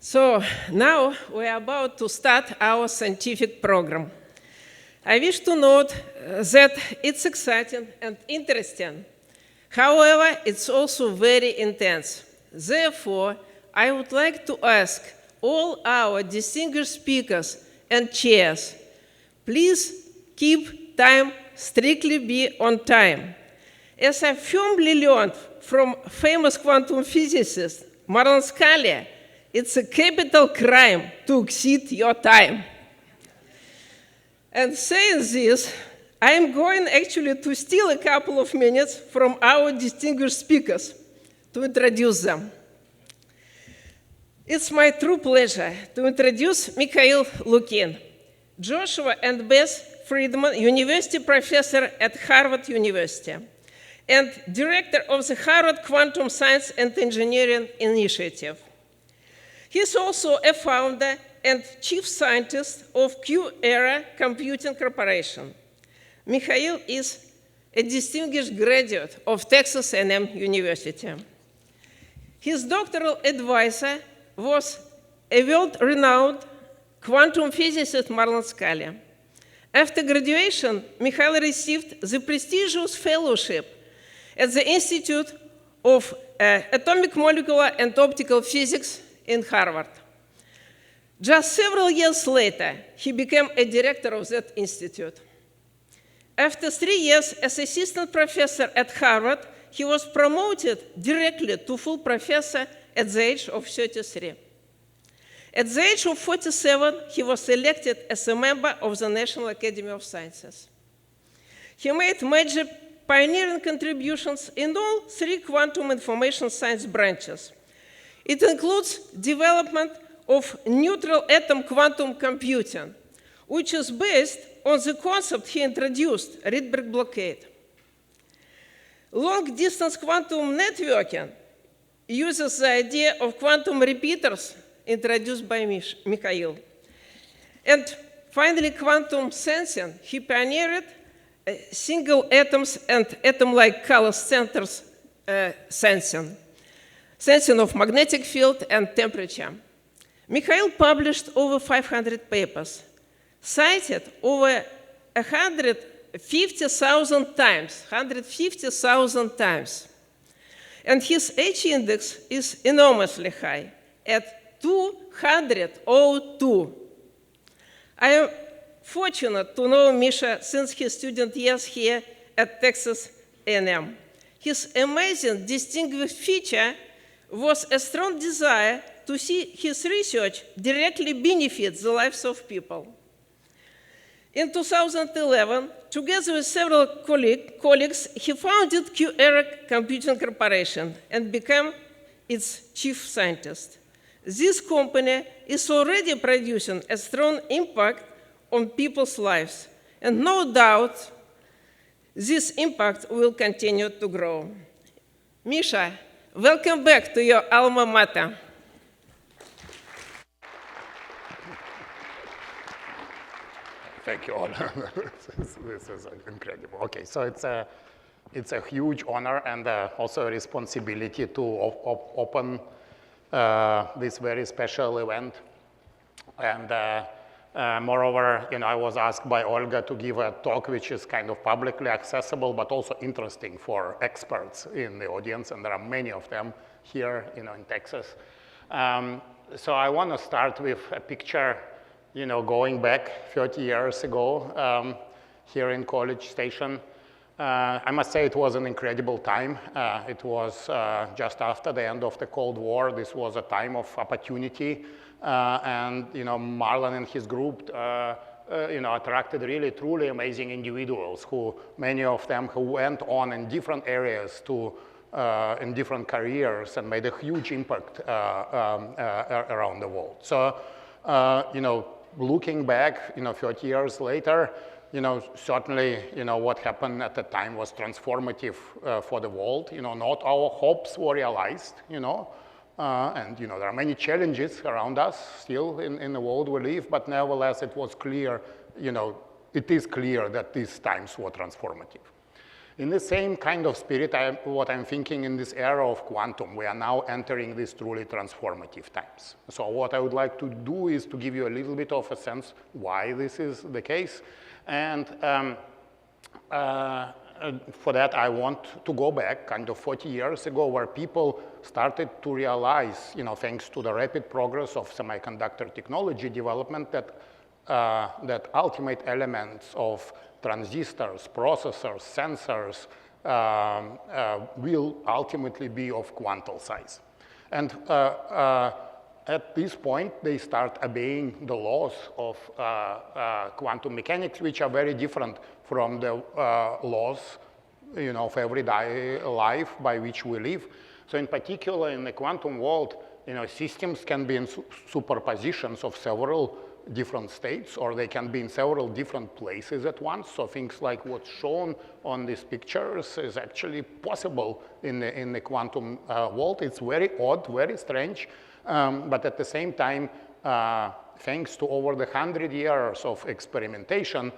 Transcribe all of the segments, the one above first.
So now we are about to start our scientific program. I wish to note that it's exciting and interesting. However, it's also very intense. Therefore, I would like to ask all our distinguished speakers and chairs, please keep time, strictly be on time. As I firmly learned from famous quantum physicist Marlon Scalia, it's a capital crime to exceed your time. And saying this, I am going actually to steal a couple of minutes from our distinguished speakers to introduce them. It's my true pleasure to introduce Mikhail Lukin, Joshua and Beth Friedman, university professor at Harvard University, and director of the Harvard Quantum Science and Engineering Initiative. He's also a founder and chief scientist of Q-Era Computing Corporation. Mikhail is a distinguished graduate of Texas A&M University. His doctoral advisor was a world-renowned quantum physicist Marlon Scalia. After graduation, Mikhail received the prestigious fellowship at the Institute of Atomic, Molecular, and Optical Physics in Harvard. Just several years later, he became a director of that institute. After 3 years as assistant professor at Harvard, he was promoted directly to full professor at the age of 33. At the age of 47, he was elected as a member of the National Academy of Sciences. He made major pioneering contributions in all 3 quantum information science branches. It includes development of neutral atom quantum computing, which is based on the concept he introduced, Rydberg blockade. Long-distance quantum networking uses the idea of quantum repeaters introduced by Mikhail. And finally, quantum sensing. He pioneered single atoms and atom-like color centers sensing of magnetic field and temperature. Mikhail published over 500 papers, cited over 150,000 times, and his H index is enormously high, at 202. I am fortunate to know Misha since his student years here at Texas A&M. His amazing distinguished feature was a strong desire to see his research directly benefit the lives of people. In 2011, together with several colleagues, he founded Q-Era Computing Corporation and became its chief scientist. This company is already producing a strong impact on people's lives, and no doubt this impact will continue to grow. Misha, welcome back to your alma mater. Thank you all. This is incredible. Okay, so it's a huge honor and also a responsibility to open this very special event. And moreover, I was asked by Olga to give a talk which is kind of publicly accessible, but also interesting for experts in the audience, and there are many of them here, in Texas. So I want to start with a picture, going back 30 years ago here in College Station. I must say it was an incredible time. It was just after the end of the Cold War. This was a time of opportunity. And Marlon and his group attracted really truly amazing individuals many of them who went on in different areas in different careers and made a huge impact around the world. So, looking back, 30 years later, certainly, what happened at the time was transformative for the world. Not our hopes were realized, and there are many challenges around us still in the world we live, but nevertheless, it was clear, it is clear that these times were transformative. In the same kind of spirit, what I'm thinking in this era of quantum, we are now entering these truly transformative times. So what I would like to do is to give you a little bit of a sense why this is the case. And for that, I want to go back kind of 40 years ago, where people started to realize, thanks to the rapid progress of semiconductor technology development, that that ultimate elements of transistors, processors, sensors will ultimately be of quantum size. And at this point, they start obeying the laws of quantum mechanics, which are very different from the laws of everyday life by which we live. So in particular, in the quantum world, systems can be in superpositions of several different states, or they can be in several different places at once. So things like what's shown on these pictures is actually possible in the quantum world. It's very odd, very strange, but at the same time, thanks to over the 100 years of experimentation,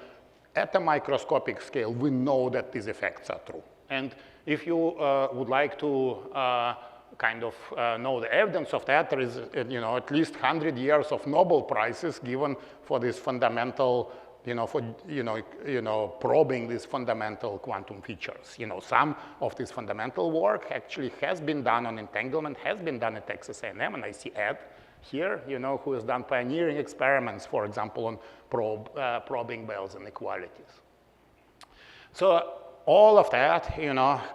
at a microscopic scale, we know that these effects are true. And if you would like to know the evidence of that, there is at least 100 years of Nobel Prizes given for this fundamental, probing these fundamental quantum features. Some of this fundamental work actually has been done on entanglement, has been done at Texas A&M, and I see Ed here, who has done pioneering experiments, for example, on probing Bell's inequalities. So all of that,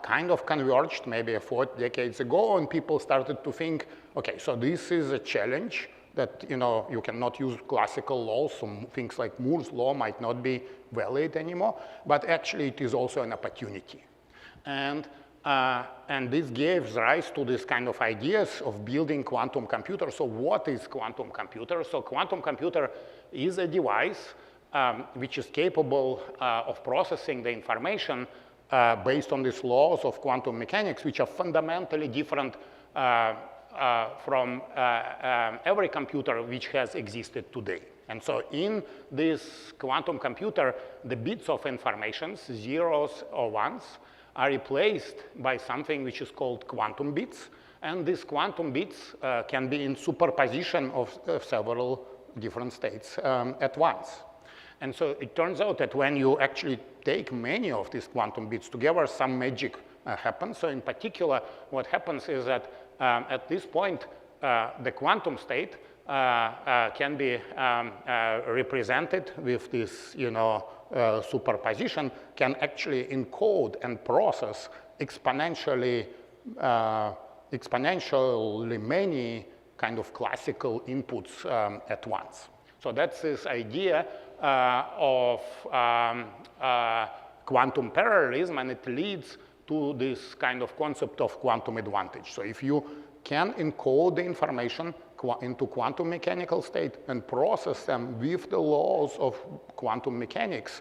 kind of converged maybe 4 decades ago, and people started to think, okay, so this is a challenge that, you cannot use classical laws, so things like Moore's law might not be valid anymore, but actually it is also an opportunity. And this gives rise to this kind of ideas of building quantum computers. So what is quantum computer? So quantum computer is a device which is capable of processing the information based on these laws of quantum mechanics, which are fundamentally different from every computer which has existed today. And so in this quantum computer, the bits of information, zeros or ones, are replaced by something which is called quantum bits. And these quantum bits can be in superposition of several different states at once. And so it turns out that when you actually take many of these quantum bits together, some magic happens. So in particular, what happens is that at this point, the quantum state can be represented with this, superposition, can actually encode and process exponentially many kind of classical inputs at once. So that's this idea of quantum parallelism, and it leads to this kind of concept of quantum advantage. So if you can encode the information into quantum mechanical state and process them with the laws of quantum mechanics,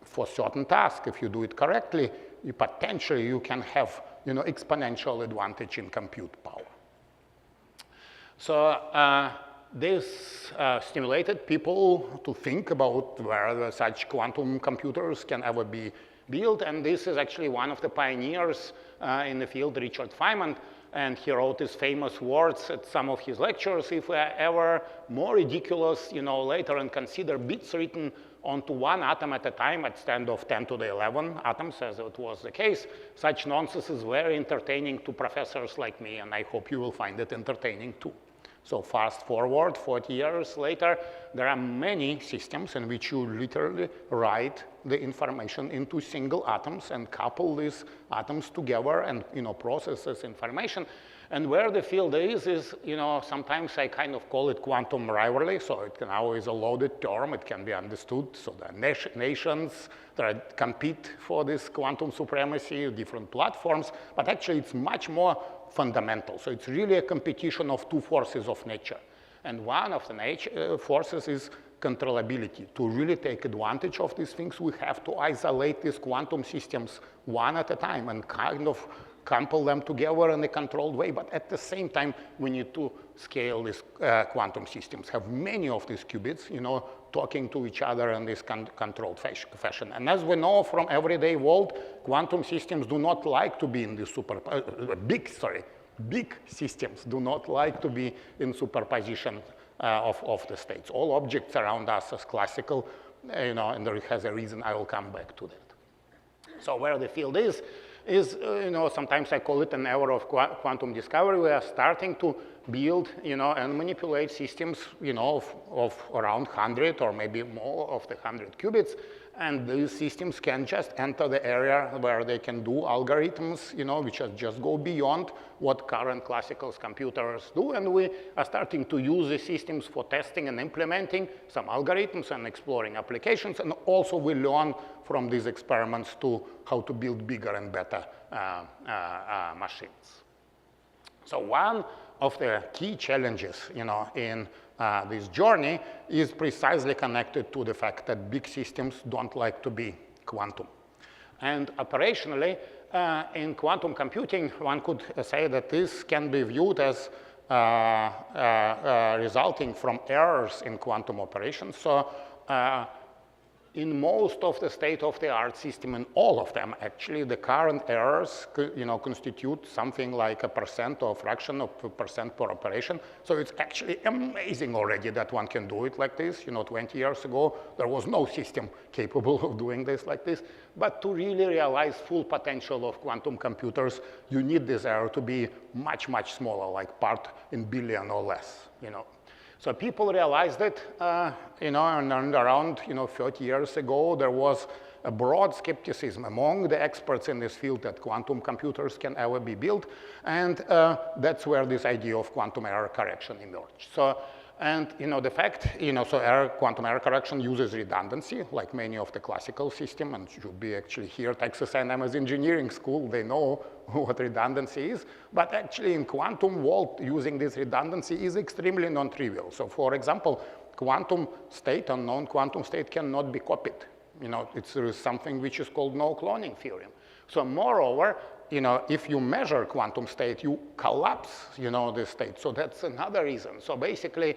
for certain tasks, if you do it correctly, potentially you can have, exponential advantage in compute power. So this stimulated people to think about whether such quantum computers can ever be built, and this is actually one of the pioneers in the field, Richard Feynman, and he wrote these famous words at some of his lectures: if we are ever more ridiculous, later, and consider bits written onto one atom at a time at stand of 10 to the 11 atoms, as it was the case, such nonsense is very entertaining to professors like me, and I hope you will find it entertaining too. So fast forward 40 years later, there are many systems in which you literally write the information into single atoms and couple these atoms together and process this information. And where the field is, sometimes I kind of call it quantum rivalry. So it now is a loaded term. It can be understood. So the nations that compete for this quantum supremacy, different platforms. But actually, it's much more fundamental. So it's really a competition of two forces of nature. And one of the forces is controllability. To really take advantage of these things, we have to isolate these quantum systems one at a time and kind of couple them together in a controlled way. But at the same time, we need to scale these quantum systems, have many of these qubits, talking to each other in this controlled fashion. And as we know from everyday world, quantum systems do not like to be in this big systems do not like to be in superposition of the states. All objects around us is classical, and there has a reason. I will come back to that. So where the field is sometimes I call it an era of quantum discovery. We are starting to build, and manipulate systems, of around 100 or maybe more of the 100 qubits. And these systems can just enter the area where they can do algorithms, which just go beyond what current classical computers do. And we are starting to use the systems for testing and implementing some algorithms and exploring applications. And also we learn from these experiments to how to build bigger and better machines. So one of the key challenges, in this journey is precisely connected to the fact that big systems don't like to be quantum. And operationally, in quantum computing, one could say that this can be viewed as resulting from errors in quantum operations. So in most of the state-of-the-art system, in all of them, actually, the current errors, constitute something like 1% or a fraction of a percent per operation. So it's actually amazing already that one can do it like this. 20 years ago, there was no system capable of doing this like this. But to really realize full potential of quantum computers, you need this error to be much, much smaller, like part in billion or less, So people realized it, and around 30 years ago, there was a broad skepticism among the experts in this field that quantum computers can ever be built. And that's where this idea of quantum error correction emerged. So, and the fact, quantum error correction uses redundancy, like many of the classical systems, and should be actually here, Texas A&M's engineering school, they know what redundancy is. But actually in quantum world, using this redundancy is extremely non-trivial. So for example, quantum state, unknown quantum state cannot be copied. There is something which is called no cloning theorem. So moreover, if you measure quantum state, you collapse, the state. So that's another reason. So basically,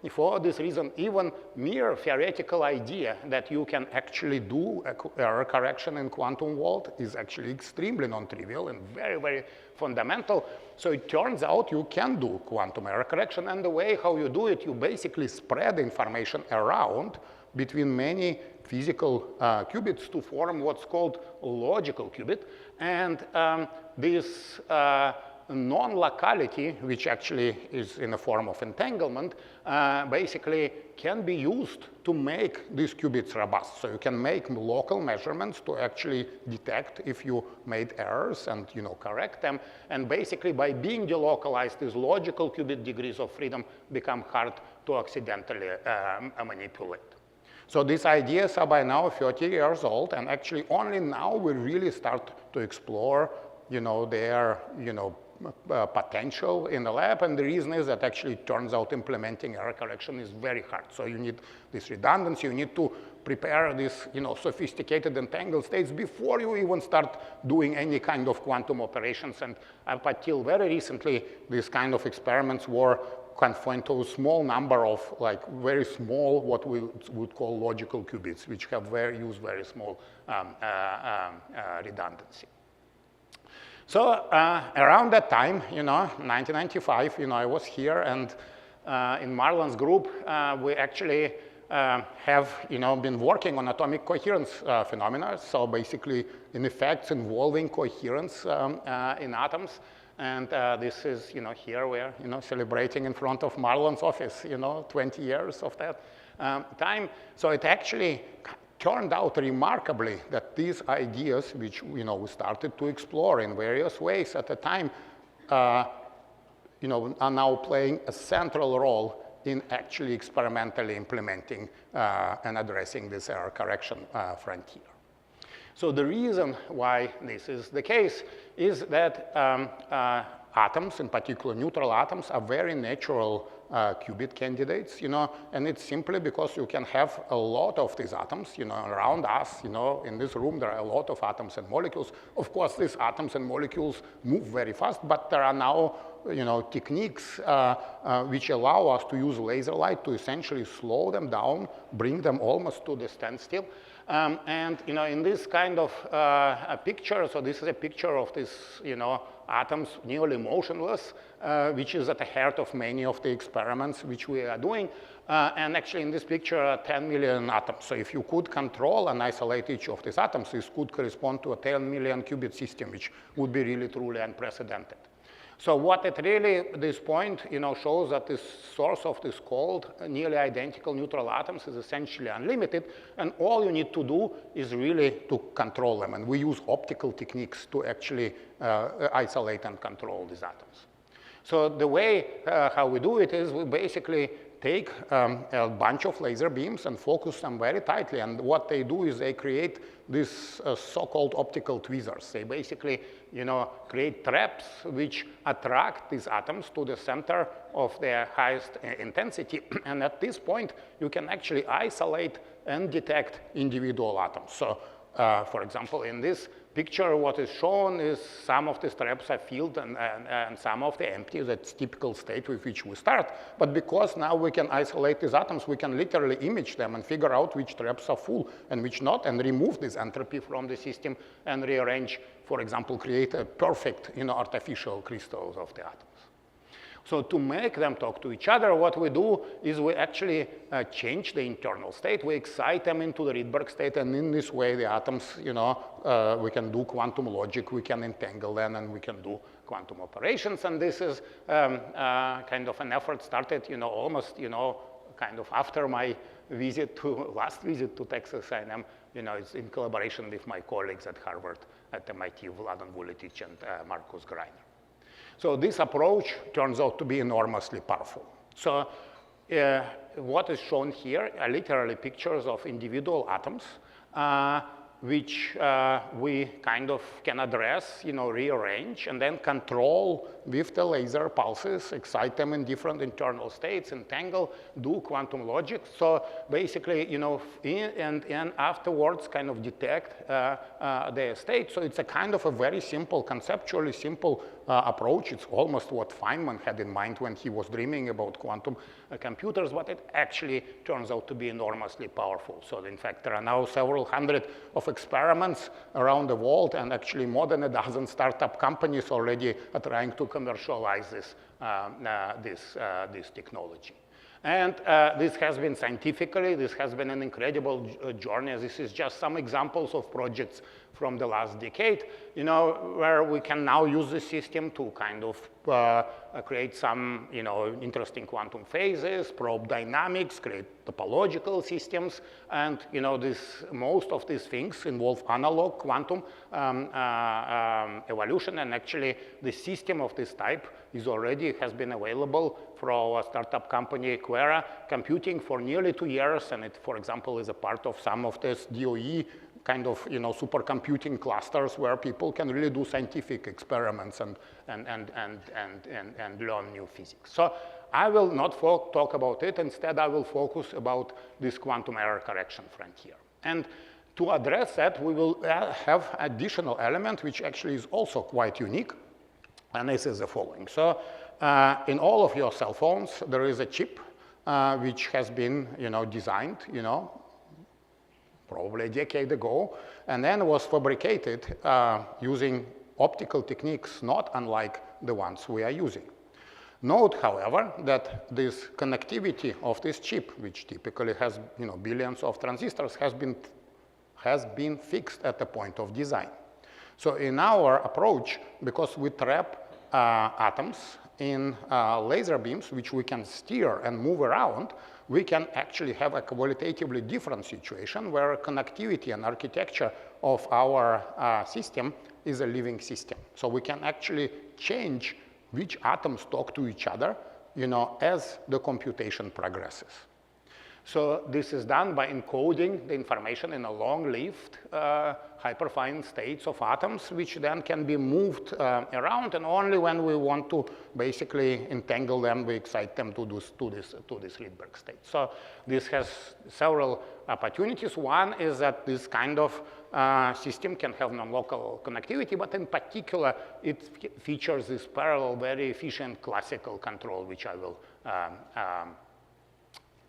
for this reason, even mere theoretical idea that you can actually do error correction in quantum world is actually extremely non-trivial and very, very fundamental. So it turns out you can do quantum error correction. And the way how you do it, you basically spread information around between many physical qubits to form what's called logical qubit. And this non-locality, which actually is in a form of entanglement, basically can be used to make these qubits robust. So you can make local measurements to actually detect if you made errors and correct them. And basically by being delocalized, these logical qubit degrees of freedom become hard to accidentally manipulate. So these ideas are by now 30 years old, and actually only now we really start to explore, their, potential in the lab. And the reason is that actually it turns out implementing error correction is very hard. So you need this redundancy, you need to prepare these, sophisticated entangled states before you even start doing any kind of quantum operations. And up until very recently, these kind of experiments were confined to a small number of very small, what we would call logical qubits, which have use very small redundancy. So around that time, 1995, I was here, and in Marlan's group, we actually have been working on atomic coherence phenomena. So basically, in effects involving coherence in atoms. And this is, here we're, celebrating in front of Marlan's office, 20 years of that time. So it actually turned out remarkably that these ideas, which, we started to explore in various ways at the time, are now playing a central role in actually experimentally implementing and addressing this error correction frontier. So the reason why this is the case is that atoms, in particular neutral atoms, are very natural qubit candidates, and it's simply because you can have a lot of these atoms, around us, in this room there are a lot of atoms and molecules. Of course, these atoms and molecules move very fast, but there are now, techniques which allow us to use laser light to essentially slow them down, bring them almost to the standstill. And in this kind of a picture, so this is a picture of this, atoms nearly motionless, which is at the heart of many of the experiments which we are doing. And actually in this picture are 10 million atoms. So if you could control and isolate each of these atoms, this could correspond to a 10 million qubit system, which would be really truly unprecedented. So what it really, this point, shows that this source of this cold, nearly identical neutral atoms is essentially unlimited, and all you need to do is really to control them. And we use optical techniques to actually isolate and control these atoms. So the way how we do it is we basically take a bunch of laser beams and focus them very tightly. And what they do is they create these so-called optical tweezers. They basically, create traps which attract these atoms to the center of their highest intensity. And at this point, you can actually isolate and detect individual atoms. So, for example, in this picture, what is shown is some of these traps are filled and some of the empty. That's typical state with which we start. But because now we can isolate these atoms, we can literally image them and figure out which traps are full and which not, and remove this entropy from the system and rearrange, for example, create a perfect, artificial crystals of the atoms. So to make them talk to each other, what we do is we actually change the internal state. We excite them into the Rydberg state, and in this way, the atoms, we can do quantum logic, we can entangle them, and we can do quantum operations. And this is kind of an effort started, almost, kind of after my last visit to Texas A&M. It's in collaboration with my colleagues at Harvard, at MIT, Vladan Vuletic and Marcus Greiner. So this approach turns out to be enormously powerful. So what is shown here are literally pictures of individual atoms, which we kind of can address, rearrange, and then control with the laser pulses, excite them in different internal states, entangle, do quantum logic. So basically, and afterwards kind of detect their state. So it's a kind of a very simple, conceptually simple approach. It's almost what Feynman had in mind when he was dreaming about quantum computers, but it actually turns out to be enormously powerful. So in fact, there are now several hundred of experiments around the world, and actually more than a dozen startup companies already are trying to commercialize this, this technology. And this has been scientifically, this has been an incredible journey. This is just some examples of projects from the last decade, where we can now use the system to kind of create some, interesting quantum phases, probe dynamics, create topological systems, and, most of these things involve analog quantum evolution, and actually the system of this type has been available for our startup company, Quera Computing, for nearly 2 years, and it, for example, is a part of some of this DOE kind of, supercomputing clusters where people can really do scientific experiments and learn new physics. So I will not talk about it. Instead, I will focus about this quantum error correction frontier. And to address that, we will have additional element, which actually is also quite unique. And this is the following. So in all of your cell phones, there is a chip which has been, designed, probably a decade ago, and then was fabricated using optical techniques not unlike the ones we are using. Note, however, that this connectivity of this chip, which typically has billions of transistors, has been fixed at the point of design. So in our approach, because we trap atoms in laser beams, which we can steer and move around, we can actually have a qualitatively different situation where connectivity and architecture of our system is a living system. So we can actually change which atoms talk to each other, as the computation progresses. So this is done by encoding the information in a long-lived hyperfine states of atoms, which then can be moved around, and only when we want to basically entangle them, we excite them to this Rydberg state. So this has several opportunities. One is that this kind of system can have non-local connectivity, but in particular, it features this parallel, very efficient classical control, which I will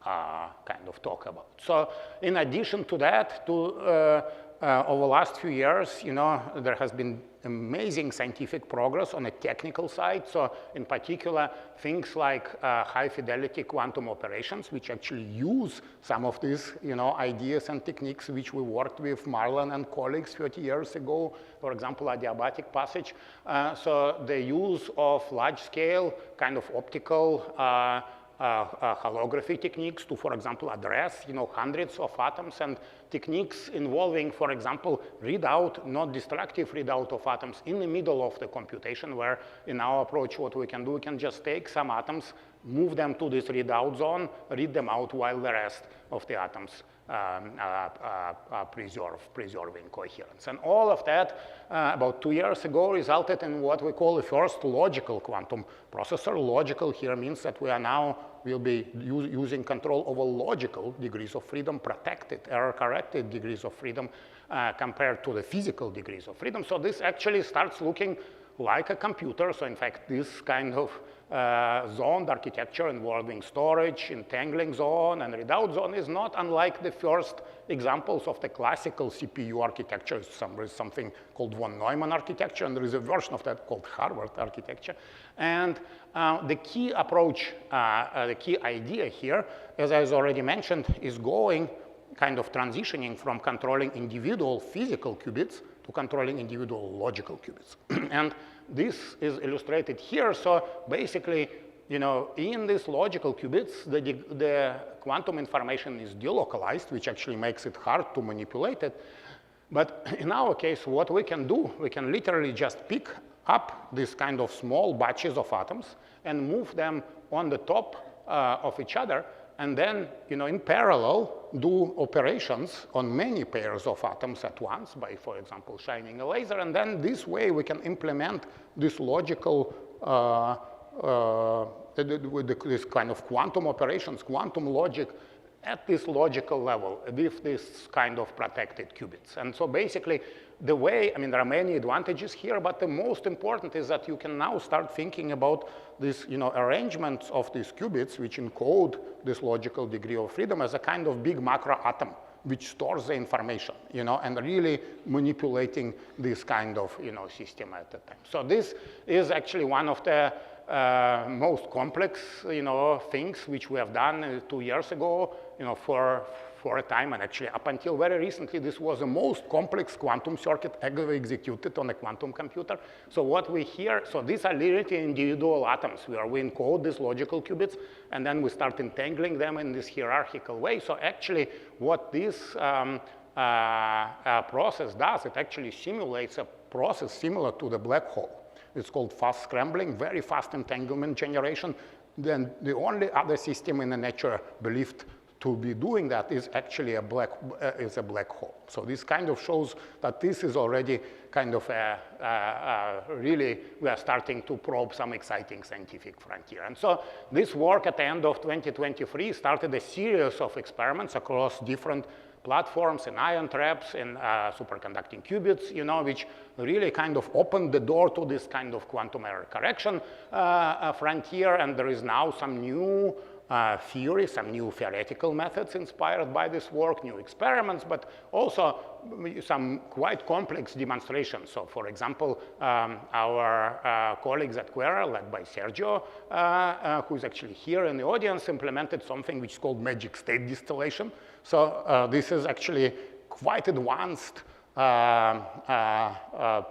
kind of talk about. So in addition to that, over the last few years, there has been amazing scientific progress on the technical side. So in particular, things like high fidelity quantum operations, which actually use some of these ideas and techniques which we worked with Marlon and colleagues 30 years ago, for example, adiabatic passage. So the use of large scale kind of optical holography techniques to, for example, address hundreds of atoms, and techniques involving, for example, readout, not destructive readout of atoms in the middle of the computation, where in our approach what we can do, we can just take some atoms, move them to this readout zone, read them out while the rest of the atoms preserving coherence. And all of that about 2 years ago resulted in what we call the first logical quantum processor. Logical here means that we'll be using control over logical degrees of freedom, protected, error-corrected degrees of freedom compared to the physical degrees of freedom. So this actually starts looking like a computer. So in fact, this kind of zoned architecture involving storage, entangling zone, and readout zone is not unlike the first examples of the classical CPU architecture. There is something called von Neumann architecture, and there is a version of that called Harvard architecture. And the key approach, the key idea here, as I already mentioned, is going kind of transitioning from controlling individual physical qubits to controlling individual logical qubits. And this is illustrated here. So basically, in these logical qubits, the quantum information is delocalized, which actually makes it hard to manipulate it. But in our case, what we can do, we can literally just pick up these kind of small batches of atoms and move them on the top of each other, and then, in parallel, do operations on many pairs of atoms at once by, for example, shining a laser. And then this way we can implement this logical, this kind of quantum operations, quantum logic at this logical level with this kind of protected qubits. And so basically, the way, there are many advantages here, but the most important is that you can now start thinking about this, arrangements of these qubits, which encode this logical degree of freedom as a kind of big macro atom, which stores the information, and really manipulating this kind of, system at the time. So this is actually one of the most complex, things which we have done 2 years ago, for a time, and actually up until very recently, this was the most complex quantum circuit ever executed on a quantum computer. So what we hear, so these are literally individual atoms where we encode these logical qubits, and then we start entangling them in this hierarchical way. So actually, what this process does, it actually simulates a process similar to the black hole. It's called fast scrambling, very fast entanglement generation. Then the only other system in the nature believed to be doing that is actually a black hole. So this kind of shows that this is already kind of really, we are starting to probe some exciting scientific frontier. And so this work at the end of 2023 started a series of experiments across different platforms and ion traps and superconducting qubits, which really kind of opened the door to this kind of quantum error correction frontier. And there is now some new theory, some new theoretical methods inspired by this work, new experiments, but also some quite complex demonstrations. So for example, our colleagues at Quera, led by Sergio, who's actually here in the audience, implemented something which is called magic state distillation. So this is actually quite advanced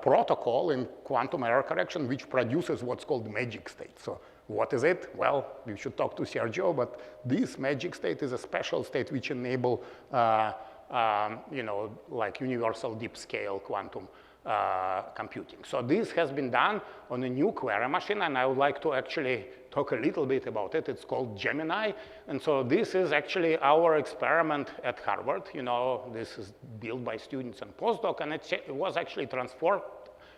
protocol in quantum error correction, which produces what's called magic state. So what is it? Well, you should talk to Sergio, but this magic state is a special state which enable, like universal deep scale quantum computing. So this has been done on a new query machine, and I would like to actually talk a little bit about it. It's called Gemini, and so this is actually our experiment at Harvard. You know, this is built by students and postdoc, and it was actually transformed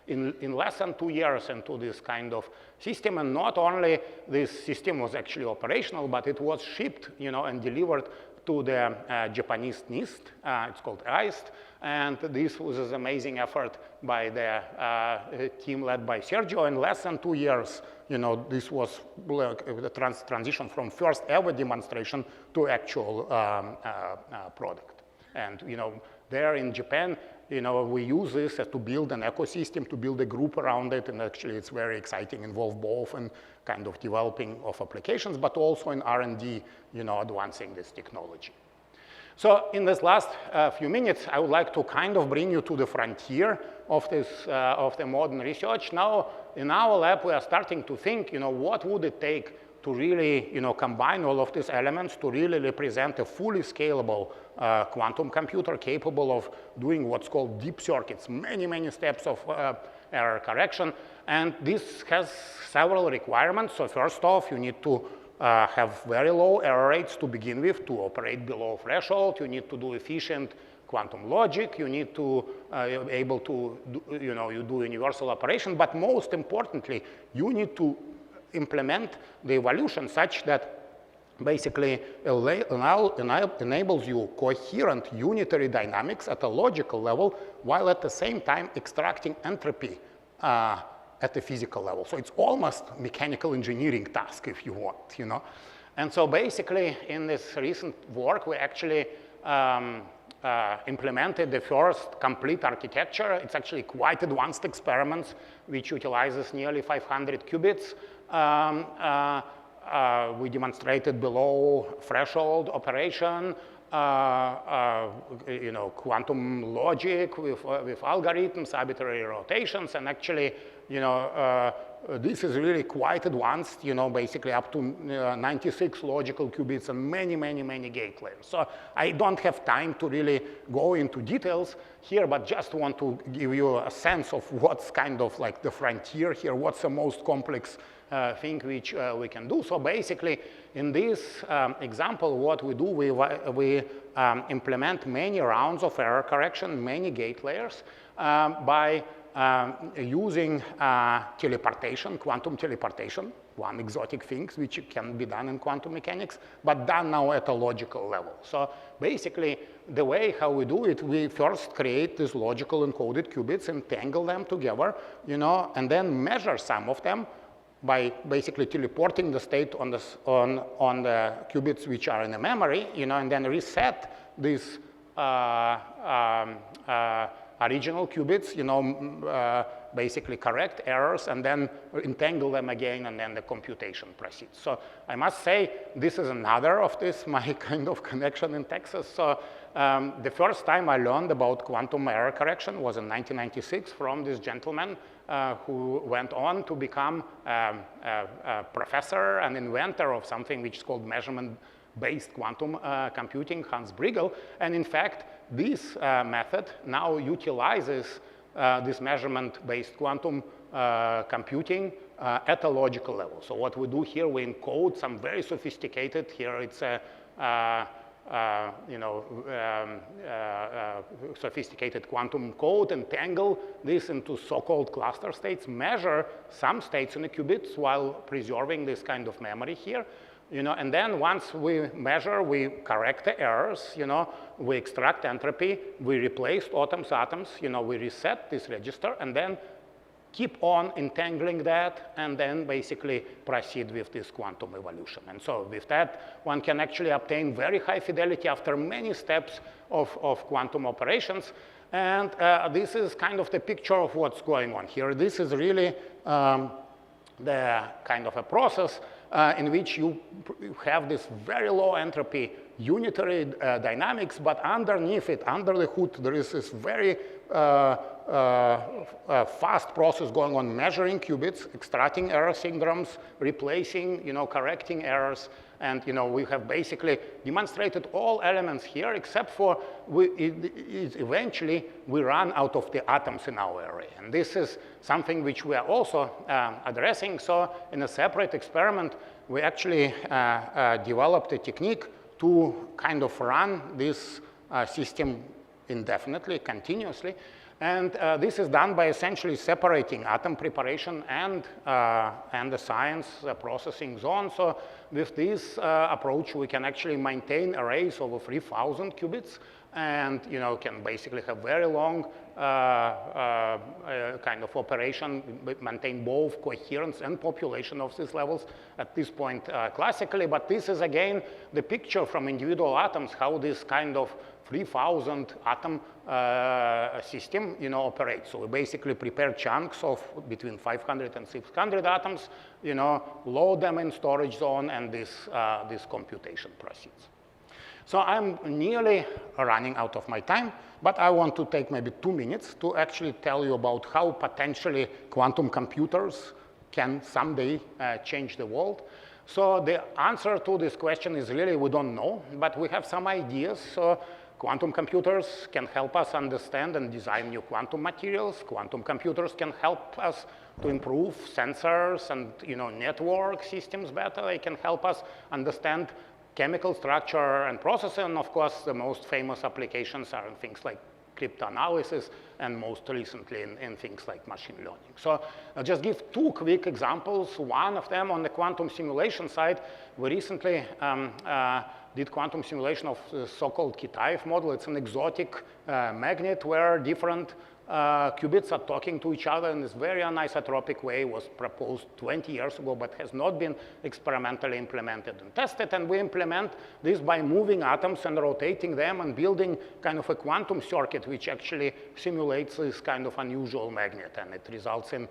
in less than 2 years into this kind of system. And not only this system was actually operational, but it was shipped, you know, and delivered to the Japanese NIST. It's called AIST. And this was an amazing effort by the team led by Sergio. In less than 2 years, you know, this was like the transition from first ever demonstration to actual product. And, you know, there in Japan, you know, we use this to build an ecosystem, to build a group around it, and actually it's very exciting, involved both in kind of developing of applications, but also in R&D, you know, advancing this technology. So in this last few minutes, I would like to kind of bring you to the frontier of this, of the modern research. Now, in our lab, we are starting to think, you know, what would it take to really, you know, combine all of these elements to really represent a fully scalable quantum computer capable of doing what's called deep circuits, many, many steps of error correction. And this has several requirements. So first off, you need to have very low error rates to begin with to operate below threshold. You need to do efficient quantum logic. You need to be able to, you know, you do universal operation. But most importantly, you need to implement the evolution such that basically enables you coherent unitary dynamics at a logical level, while at the same time extracting entropy at the physical level. So it's almost mechanical engineering task, if you want, you know. And so basically, in this recent work, we actually implemented the first complete architecture. It's actually quite advanced experiments, which utilizes nearly 500 qubits. We demonstrated below threshold operation, you know, quantum logic with algorithms, arbitrary rotations, and actually, you know, this is really quite advanced, you know, basically up to 96 logical qubits and many, many, many gate layers. So I don't have time to really go into details here, but just want to give you a sense of what's kind of like the frontier here, what's the most complex thing which we can do. So basically, in this example, what we do, we implement many rounds of error correction, many gate layers by using teleportation, quantum teleportation, one exotic thing which can be done in quantum mechanics, but done now at a logical level. So basically, the way how we do it, we first create these logical encoded qubits, entangle them together, you know, and then measure some of them by basically teleporting the state on the qubits which are in the memory, you know, and then reset these original qubits, you know, basically correct errors, and then entangle them again, and then the computation proceeds. So I must say, this is another of this, my kind of connection in Texas. So the first time I learned about quantum error correction was in 1996 from this gentleman who went on to become a professor and inventor of something which is called measurement-based quantum computing, Hans Briegel. And in fact, this method now utilizes this measurement-based quantum computing at a logical level. So what we do here, we encode some very sophisticated, here it's a you know, sophisticated quantum code, entangle this into so-called cluster states, measure some states in the qubits while preserving this kind of memory here. You know, and then once we measure, we correct the errors, you know, we extract entropy, we replace atoms, you know, we reset this register, and then keep on entangling that, and then basically proceed with this quantum evolution. And so with that, one can actually obtain very high fidelity after many steps of quantum operations. And this is kind of the picture of what's going on here. This is really the kind of a process in which you have this very low entropy unitary dynamics, but underneath it, under the hood, there is this very fast process going on, measuring qubits, extracting error syndromes, replacing, correcting errors. And we have basically demonstrated all elements here, except for eventually we run out of the atoms in our array. And this is something which we are also addressing. So in a separate experiment, we actually developed a technique to kind of run this system indefinitely, continuously. And this is done by essentially separating atom preparation and the science processing zone. So with this approach, we can actually maintain arrays over 3,000 qubits and can basically have very long kind of operation, maintain both coherence and population of these levels at this point classically. But this is, again, the picture from individual atoms, how this kind of 3,000 atom system operates. So we basically prepare chunks of between 500 and 600 atoms, load them in storage zone, and this computation proceeds. So I'm nearly running out of my time, but I want to take maybe 2 minutes to actually tell you about how potentially quantum computers can someday change the world. So the answer to this question is really we don't know, but we have some ideas. So quantum computers can help us understand and design new quantum materials. Quantum computers can help us to improve sensors and network systems better. They can help us understand chemical structure and processing. And of course, the most famous applications are in things like cryptanalysis and most recently in things like machine learning. So I'll just give 2 quick examples. One of them on the quantum simulation side, we recently did quantum simulation of the so-called Kitaev model. It's an exotic magnet where different qubits are talking to each other in this very anisotropic way. It was proposed 20 years ago, but has not been experimentally implemented and tested. And we implement this by moving atoms and rotating them and building kind of a quantum circuit which actually simulates this kind of unusual magnet. And it results in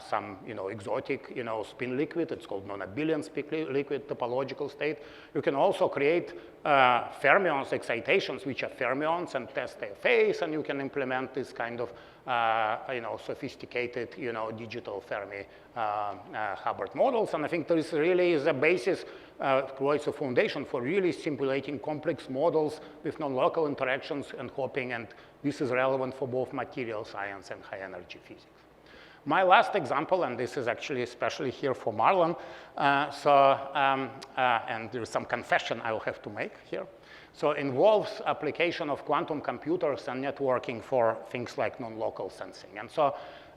some exotic spin liquid. It's called non-abelian spin liquid topological state. You can also create fermions, excitations, which are fermions, and test their phase, and you can implement this kind of sophisticated digital Fermi Hubbard models. And I think this really is a basis, creates a foundation for really simulating complex models with non-local interactions and hopping, and this is relevant for both material science and high energy physics. My last example, and this is actually especially here for Marlon, and there's some confession I will have to make here. So involves application of quantum computers and networking for things like non-local sensing. And so,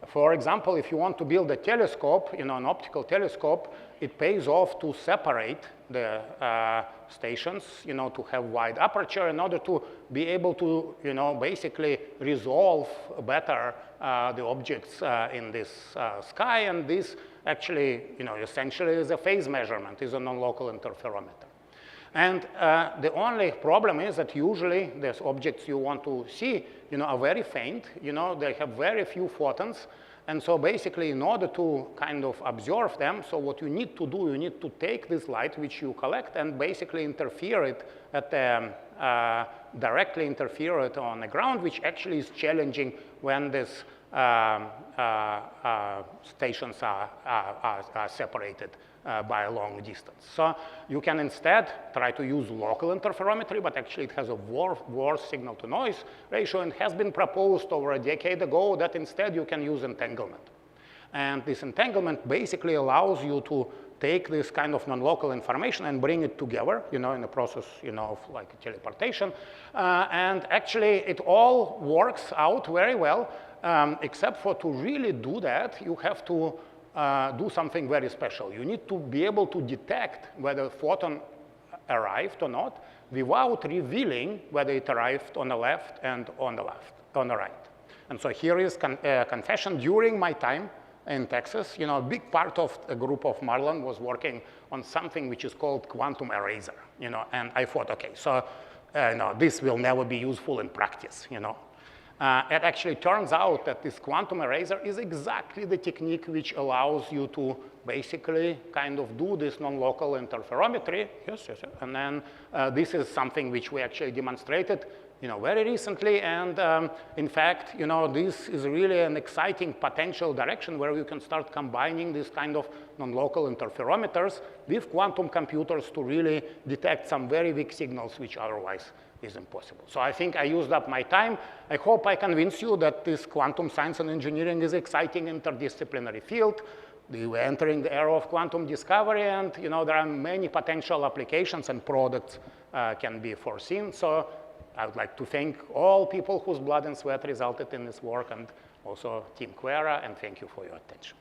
for example, if you want to build a telescope, an optical telescope, it pays off to separate the stations, to have wide aperture in order to be able to, basically resolve better the objects in this sky. And this actually, essentially is a phase measurement, is a non-local interferometer. And the only problem is that usually these objects you want to see, are very faint. They have very few photons. And so basically, in order to kind of observe them, so what you need to do, you need to take this light which you collect and basically interfere it at directly interfere it on the ground, which actually is challenging when these stations are separated by a long distance. So you can instead try to use local interferometry, but actually it has a worse signal to noise ratio, and has been proposed over a decade ago that instead you can use entanglement. And this entanglement basically allows you to take this kind of non-local information and bring it together, in the process, of like teleportation. And actually it all works out very well, except for to really do that, you have to do something very special. You need to be able to detect whether a photon arrived or not without revealing whether it arrived on the left and on the right. And so here is confession. During my time in Texas, a big part of a group of Marlon was working on something which is called quantum eraser, and I thought, okay, so this will never be useful in practice, It actually turns out that this quantum eraser is exactly the technique which allows you to basically kind of do this non-local interferometry. Yes. And then this is something which we actually demonstrated very recently. And in fact, this is really an exciting potential direction where you can start combining this kind of non-local interferometers with quantum computers to really detect some very weak signals which otherwise is impossible. So I think I used up my time. I hope I convince you that this quantum science and engineering is exciting interdisciplinary field. We're entering the era of quantum discovery, and there are many potential applications and products can be foreseen. So I would like to thank all people whose blood and sweat resulted in this work, and also Team Quera, and thank you for your attention.